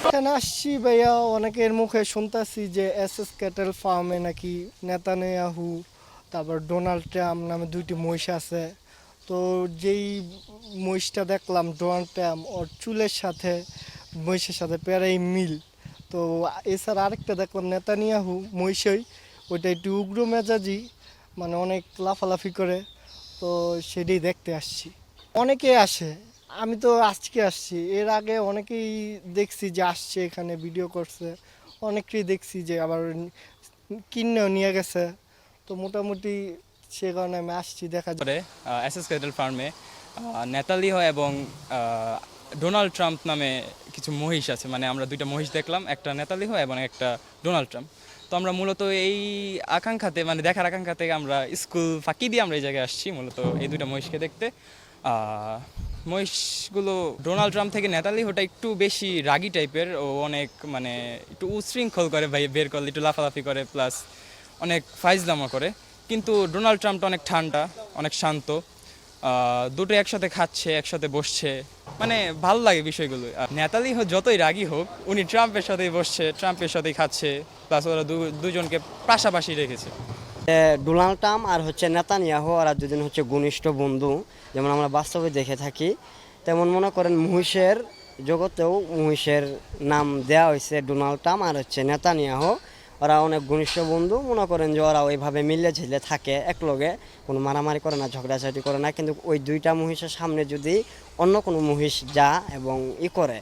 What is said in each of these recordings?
এখানে আসছি ভাইয়া, অনেকের মুখে শুনতাছি যে এসএস ক্যাটেল ফার্মে নাকি নেতানিয়াহু তারপর ডোনাল্ড ট্রাম্প নামে দুইটি মহিষ আছে। তো যেই মহিষটা দেখলাম ডোনাল্ড ট্রাম্প, ওর চুলের সাথে মহিষের সাথে প্রায় মিল। তো এছাড়া আরেকটা দেখলাম নেতানিয়াহু মহিষই, ওইটা একটু উগ্র মেজাজি, মানে অনেক লাফালাফি করে। তো সেটাই দেখতে আসছি। অনেকে আসে, আমি তো আজকে আসছি, এর আগে অনেকেই দেখছি যে আসছে এখানে ভিডিও করছে, অনেকেই দেখছি যে আবার কিনেও নিয়ে গেছে। তো মোটামুটি সে কারণে আমি আসছি দেখার জন্য। করে এসএস ক্যাটেল ফার্মে নেতালিহ এবং ডোনাল্ড ট্রাম্প নামে কিছু মহিষ আছে, মানে আমরা দুইটা মহিষ দেখলাম, একটা নেতালিহ এবং একটা ডোনাল্ড ট্রাম্প। তো আমরা মূলত এই আকাঙ্ক্ষাতে, মানে দেখার আকাঙ্ক্ষাতে আমরা স্কুল ফাঁকি দিয়ে আমরা এই জায়গায় আসছি মূলত এই দুইটা মহিষকে দেখতে। মহিষগুলো ডোনাল্ড ট্রাম্প থেকে নেতালিহটা একটু বেশি রাগী টাইপের, ও অনেক মানে একটু উচ্ছৃঙ্খল করে, ভাই বের করলে একটু লাফালাফি করে, প্লাস অনেক ফাইজলামা করে। কিন্তু ডোনাল্ড ট্রাম্পটা অনেক ঠান্ডা, অনেক শান্ত। দুটো একসাথে খাচ্ছে, একসাথে বসছে, মানে ভালো লাগে বিষয়গুলো। নেতালি যতই রাগী হোক, উনি ট্রাম্পের সাথেই বসছে, ট্রাম্পের সাথেই খাচ্ছে, প্লাস ওরা দুজনকে পাশাপাশি রেখেছে। ডোনাল্ড ট্রাম্প আর নেতানিয়াহু ওরা দুদিন ঘনিষ্ঠ বন্ধু, যেমন আমরা বাস্তবে দেখে থাকি। তেমন মনে করেন মহিষের জগতেও মহিষের নাম দেওয়া হয়েছে ডোনাল্ড ট্রাম্প আর নেতানিয়াহু। ওরা অনেক ঘনিষ্ঠ বন্ধু, মনে করেন যে ওরা ওইভাবে মিলে ঝিলে থাকে একলগে, কোনো মারামারি করে না, ঝগড়াঝাটি করে না। কিন্তু ওই দুইটা মহিষের সামনে যদি অন্য কোনো মহিষ যা এবং করে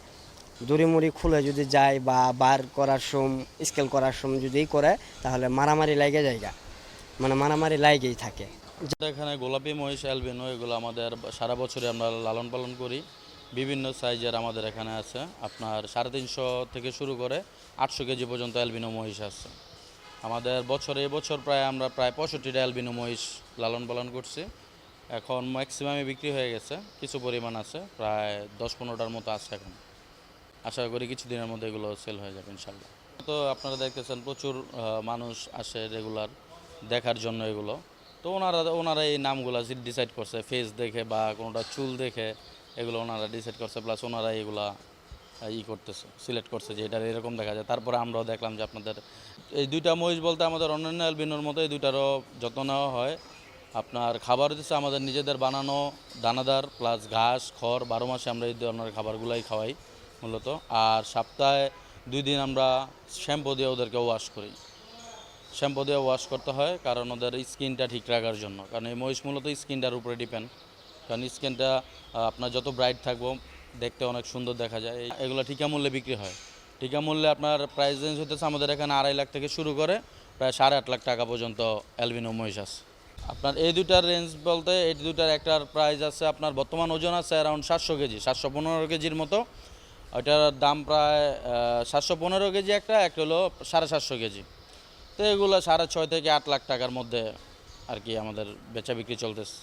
দড়ি মুড়ি খুলে যদি যায় বা বার করার স্কেল করার যদি করে, তাহলে মারামারি লাগে জায়গা, মানে মারামারি লাগেই থাকে। এখানে গোলাপি মহিষ অ্যালবিনো এগুলো আমাদের সারা বছরে আমরা লালন পালন করি। বিভিন্ন সাইজের আমাদের এখানে আছে, আপনার 350 থেকে শুরু করে 800 কেজি পর্যন্ত অ্যালবিনো মহিষ আছে আমাদের বছরে। এবছর আমরা প্রায় 65টা অ্যালবিনো মহিষ লালন পালন করছি। এখন ম্যাক্সিমামে বিক্রি হয়ে গেছে, কিছু পরিমাণ আছে, প্রায় 10-15টার মতো আছে এখন। আশা করি কিছুদিনের মধ্যে এগুলো সেল হয়ে যাবে ইনশাল্লাহ। তো আপনারা দেখতেছেন প্রচুর মানুষ আসে রেগুলার দেখার জন্য এগুলো। তো ওনারা এই নামগুলো ডিসাইড করছে, ফেস দেখে বা কোনোটা চুল দেখে এগুলো ওনারা ডিসাইড করছে, প্লাস ওনারা এগুলা করতেছে, সিলেক্ট করছে যে এটা এরকম দেখা যায়। তারপরে আমরাও দেখলাম যে আপনাদের এই দুইটা মহিষ বলতে আমাদের অন্যান্য অ্যালবিনোর মতো এই দুইটারও যত্ন নেওয়া হয়। আপনার খাবার হচ্ছে আমাদের নিজেদের বানানো দানাদার, প্লাস ঘাস খড়, 12 মাসে আমরা এই ধরনের খাবারগুলাই খাওয়াই মূলত। আর সপ্তাহে 2 দিন আমরা শ্যাম্পু দিয়ে ওদেরকে ওয়াশ করি। শ্যাম্পু দিয়ে ওয়াশ করতে হয় কারণ ওদের স্কিনটা ঠিক রাখার জন্য, কারণ এই মহিষ মূলত স্কিনটার উপরে ডিপেন্ড। কারণ স্কিনটা আপনার যত ব্রাইট থাকবো দেখতে অনেক সুন্দর দেখা যায়। এগুলো ঠিকা মূল্যে বিক্রি হয়। ঠিকা মূল্যে আপনার প্রাইস রেঞ্জ হতেছে আমাদের এখানে 2.5 লাখ থেকে শুরু করে প্রায় 8.5 লাখ টাকা পর্যন্ত অ্যালবিনো মহিষ আছে। আপনার এই দুইটার রেঞ্জ বলতে এই দুইটার একটার প্রাইস আছে আপনার বর্তমান ওজন আছে অ্যারাউন্ড 700 কেজি, 715 কেজির মতো। ওইটার দাম প্রায় 715 কেজি একটা হলো 750 কেজি। তো এগুলো 6.5 থেকে 8 লাখ টাকার মধ্যে আর কি আমাদের বেচা বিক্রি চলতেছে।